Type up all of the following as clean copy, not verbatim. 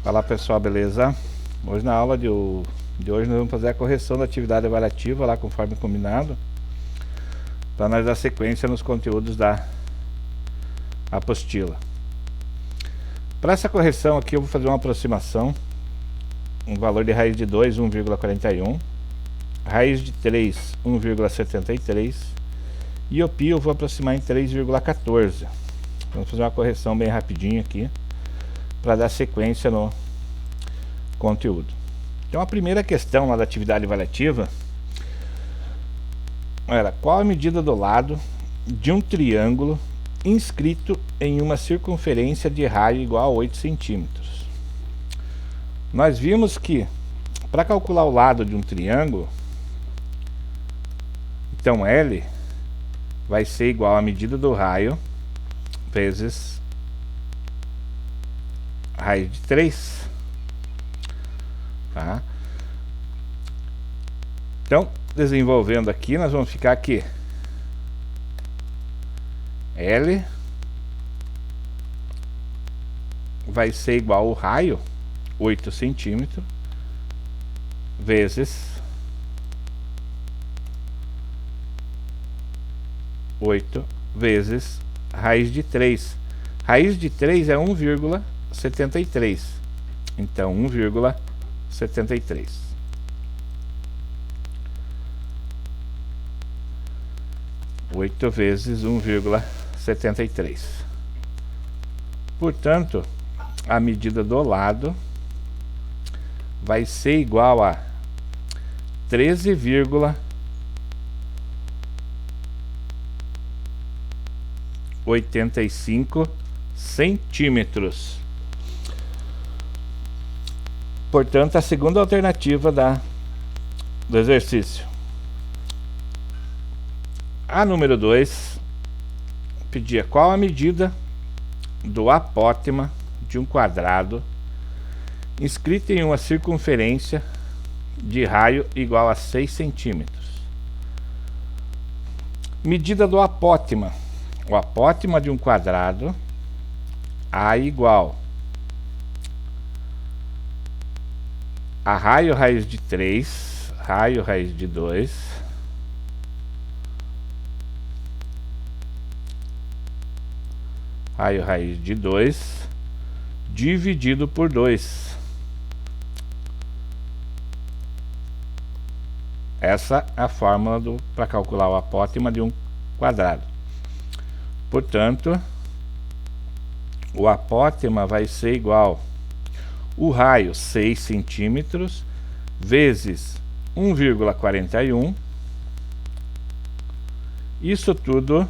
Fala pessoal, beleza? Hoje na aula de hoje nós vamos fazer a correção da atividade avaliativa lá conforme combinado, para nós dar sequência nos conteúdos da apostila. Para essa correção aqui eu vou fazer uma aproximação, um valor de raiz de 2, 1,41, raiz de 3, 1,73 e o π eu vou aproximar em 3,14. Vamos fazer uma correção bem rapidinho aqui para dar sequência no conteúdo. Então a primeira questão lá da atividade avaliativa era: qual a medida do lado de um triângulo inscrito em uma circunferência de raio igual a 8 centímetros? Nós vimos que para calcular o lado de um triângulo, então L vai ser igual à medida do raio vezes raiz de 3, tá? Então, desenvolvendo aqui, nós vamos ficar aqui L vai ser igual ao raio 8 centímetros vezes 8 vezes raiz de 3. Raiz de 3 é 1,73. Então 1,73. Oito vezes 1,73. Portanto, a medida do lado vai ser igual a 13,85 centímetros. Portanto, a segunda alternativa do exercício. A número 2 pedia qual a medida do apótema de um quadrado inscrito em uma circunferência de raio igual a 6 centímetros. Medida do apótema. O apótema de um quadrado, A igual a raio raiz de 3, raio raiz de 2, raio raiz de 2, dividido por 2. Essa é a fórmula para calcular o apótema de um quadrado. Portanto, o apótema vai ser igual o raio 6 centímetros vezes 1,41. Isso tudo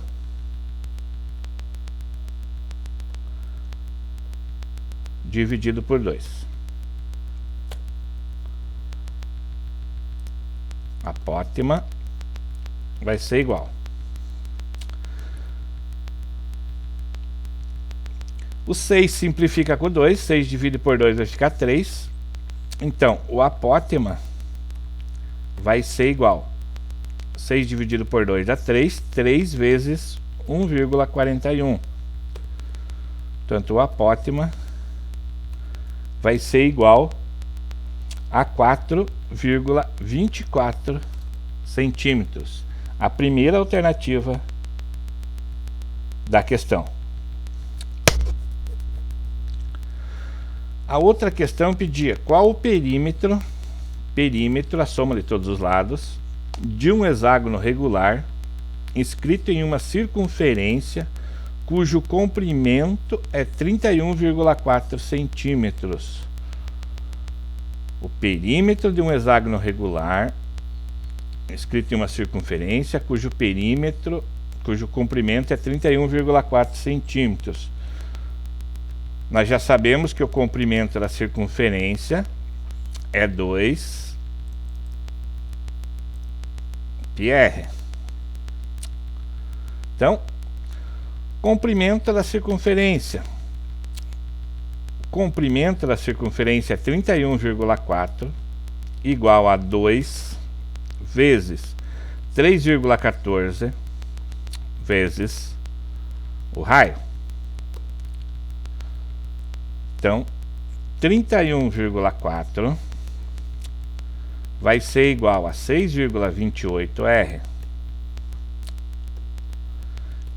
dividido por 2. Apótema vai ser igual. O 6 simplifica com 2, 6 dividido por 2 vai ficar 3. Então, o apótema vai ser igual 6 dividido por 2 dá 3, 3 vezes 1,41. Portanto, o apótema vai ser igual a 4,24 centímetros. A primeira alternativa da questão. A outra questão pedia qual o perímetro, a soma de todos os lados, de um hexágono regular inscrito em uma circunferência cujo comprimento é 31,4 centímetros. O perímetro de um hexágono regular inscrito em uma circunferência cujo comprimento é 31,4 centímetros. Nós já sabemos que o comprimento da circunferência é 2 πr. Então, comprimento da circunferência. O comprimento da circunferência é 31,4 igual a 2 vezes 3,14 vezes o raio. Então, 31,4 vai ser igual a 6,28R.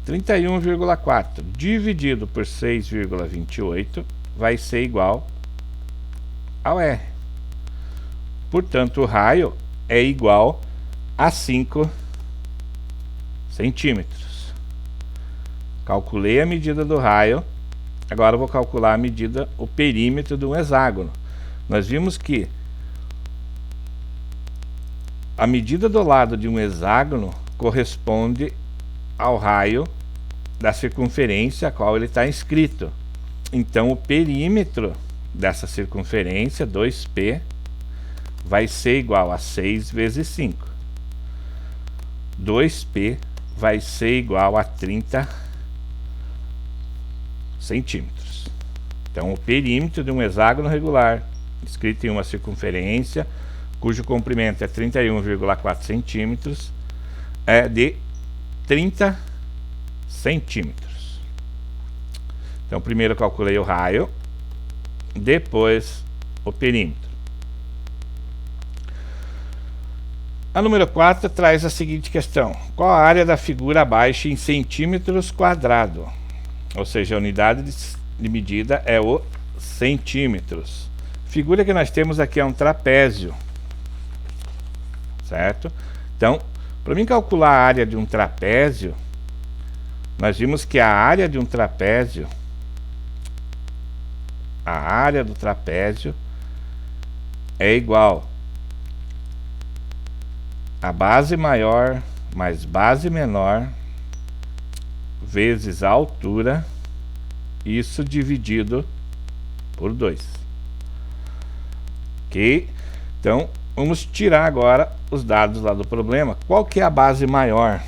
31,4 dividido por 6,28 vai ser igual ao R. Portanto, o raio é igual a 5 centímetros. Calculei a medida do raio. Agora eu vou calcular a medida, o perímetro de um hexágono. Nós vimos que a medida do lado de um hexágono corresponde ao raio da circunferência a qual ele está inscrito. Então o perímetro dessa circunferência, 2π, vai ser igual a 6 vezes 5. 2π vai ser igual a 30 centímetros. Então o perímetro de um hexágono regular inscrito em uma circunferência cujo comprimento é 31,4 centímetros é de 30 centímetros. Então primeiro eu calculei o raio, depois o perímetro. A número 4 traz a seguinte questão: qual a área da figura abaixo em centímetros quadrados? Ou seja, a unidade de medida é o centímetros. A figura que nós temos aqui é um trapézio, certo? Então, para mim calcular a área de um trapézio, nós vimos que a área de um trapézio, a área do trapézio é igual a base maior mais base menor vezes a altura, isso dividido por 2. Ok? Então, vamos tirar agora os dados lá do problema. Qual que é a base maior?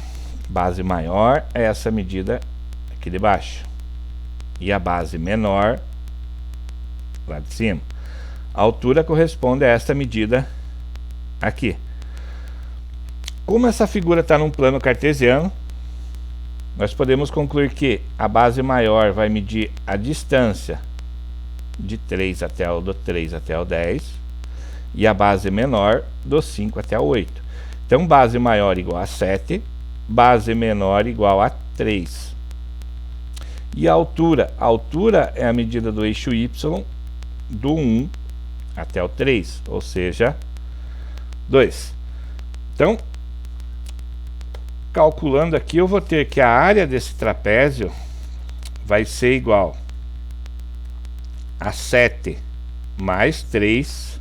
Base maior é essa medida aqui de baixo. E a base menor lá de cima. A altura corresponde a esta medida aqui. Como essa figura está num plano cartesiano, nós podemos concluir que a base maior vai medir a distância de 3 até o 10 e a base menor do 5 até o 8. Então base maior igual a 7, base menor igual a 3. E a altura é a medida do eixo y do 1 até o 3, ou seja, 2. Então, calculando aqui, eu vou ter que a área desse trapézio vai ser igual a 7 mais 3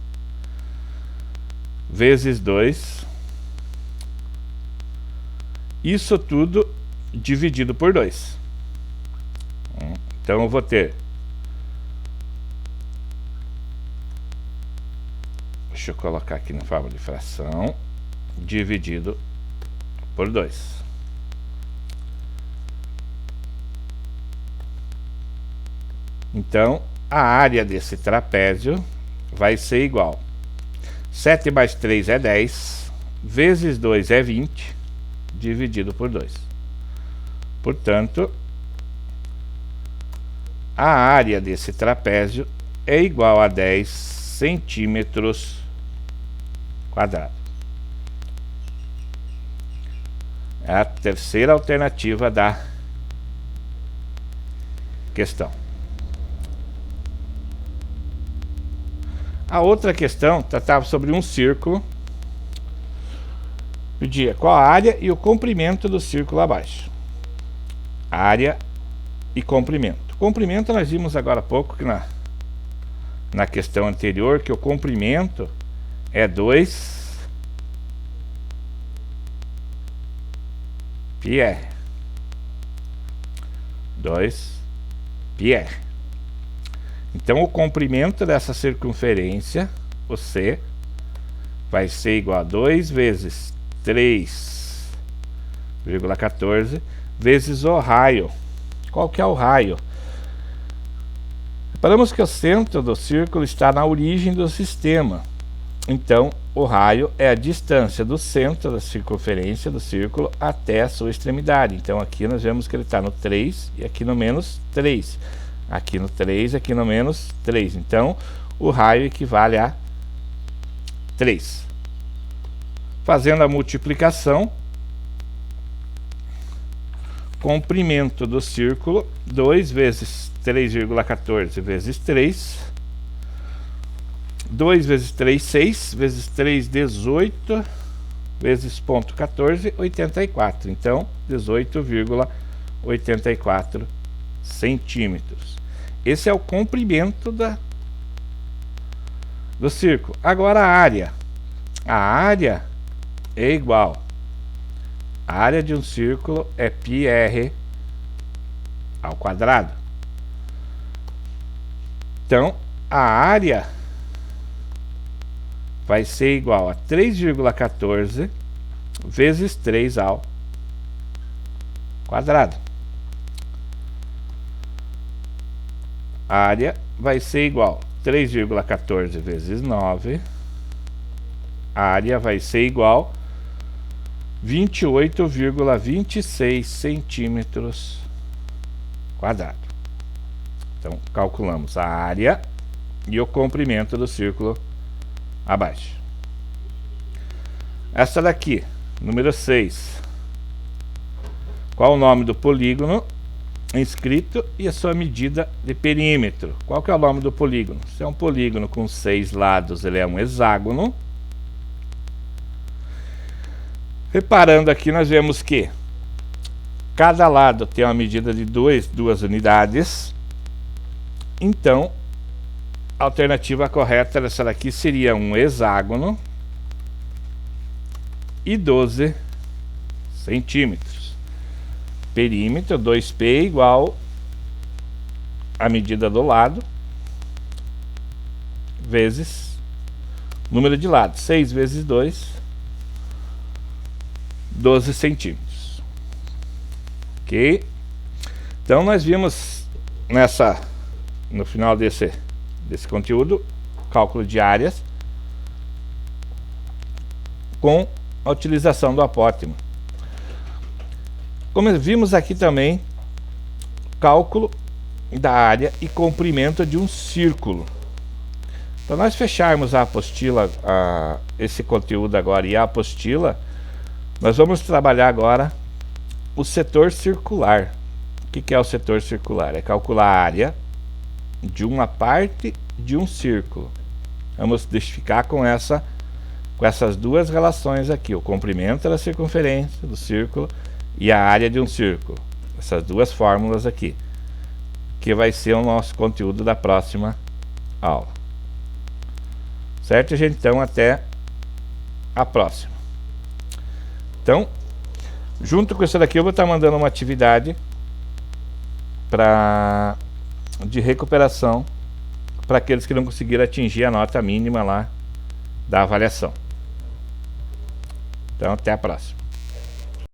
vezes 2. Isso tudo dividido por 2. Então eu vou ter, deixa eu colocar aqui na fórmula de fração, dividido por 2. Então, a área desse trapézio vai ser igual 7 mais 3 é 10, vezes 2 é 20, dividido por 2. Portanto, a área desse trapézio é igual a 10 centímetros quadrados. É a terceira alternativa da questão. A outra questão tratava sobre um círculo. Pedia qual a área e o comprimento do círculo abaixo. Área e comprimento. Comprimento nós vimos agora há pouco que na questão anterior, que o comprimento é 2πr. 2πr. Então o comprimento dessa circunferência, o C, vai ser igual a 2 vezes 3,14 vezes o raio. Qual que é o raio? Reparamos que o centro do círculo está na origem do sistema. Então, o raio é a distância do centro da circunferência do círculo até a sua extremidade. Então, aqui nós vemos que ele está no 3 e aqui no menos 3. Aqui no 3, aqui no menos 3. Então, o raio equivale a 3. Fazendo a multiplicação, comprimento do círculo, 2 vezes 3,14 vezes 3, 2 vezes 3, 6, vezes 3, 18, vezes ponto 14, 84. Então, 18,84 centímetros. Esse é o comprimento do círculo. Agora a área. A área é igual. A área de um círculo é πr ao quadrado. Então, a área vai ser igual a 3,14 vezes 3 ao quadrado. A área vai ser igual a 3,14 vezes 9. A área vai ser igual a 28,26 centímetros quadrados. Então, calculamos a área e o comprimento do círculo abaixo. Essa daqui, número 6. Qual o nome do polígono inscrito e a sua medida de perímetro? Qual que é o nome do polígono? Se é um polígono com 6 lados, ele é um hexágono. Reparando aqui, nós vemos que cada lado tem uma medida de 2 unidades. Então, a alternativa correta dessa daqui seria um hexágono e 12 centímetros. Perímetro 2π igual a medida do lado vezes número de lados. 6 vezes 2, 12 centímetros. Ok? Então nós vimos no final desse conteúdo, cálculo de áreas com a utilização do apótimo. Como vimos aqui também, cálculo da área e comprimento de um círculo. Para nós fecharmos a apostila, esse conteúdo agora e a apostila, nós vamos trabalhar agora o setor circular. O que é o setor circular? É calcular a área de uma parte de um círculo. Vamos identificar com essas duas relações aqui, o comprimento da circunferência do círculo e a área de um círculo. Essas duas fórmulas aqui, que vai ser o nosso conteúdo da próxima aula. Certo, gente? Então, até a próxima. Então, junto com isso daqui, eu vou estar mandando uma atividade de recuperação para aqueles que não conseguiram atingir a nota mínima lá da avaliação. Então, até a próxima.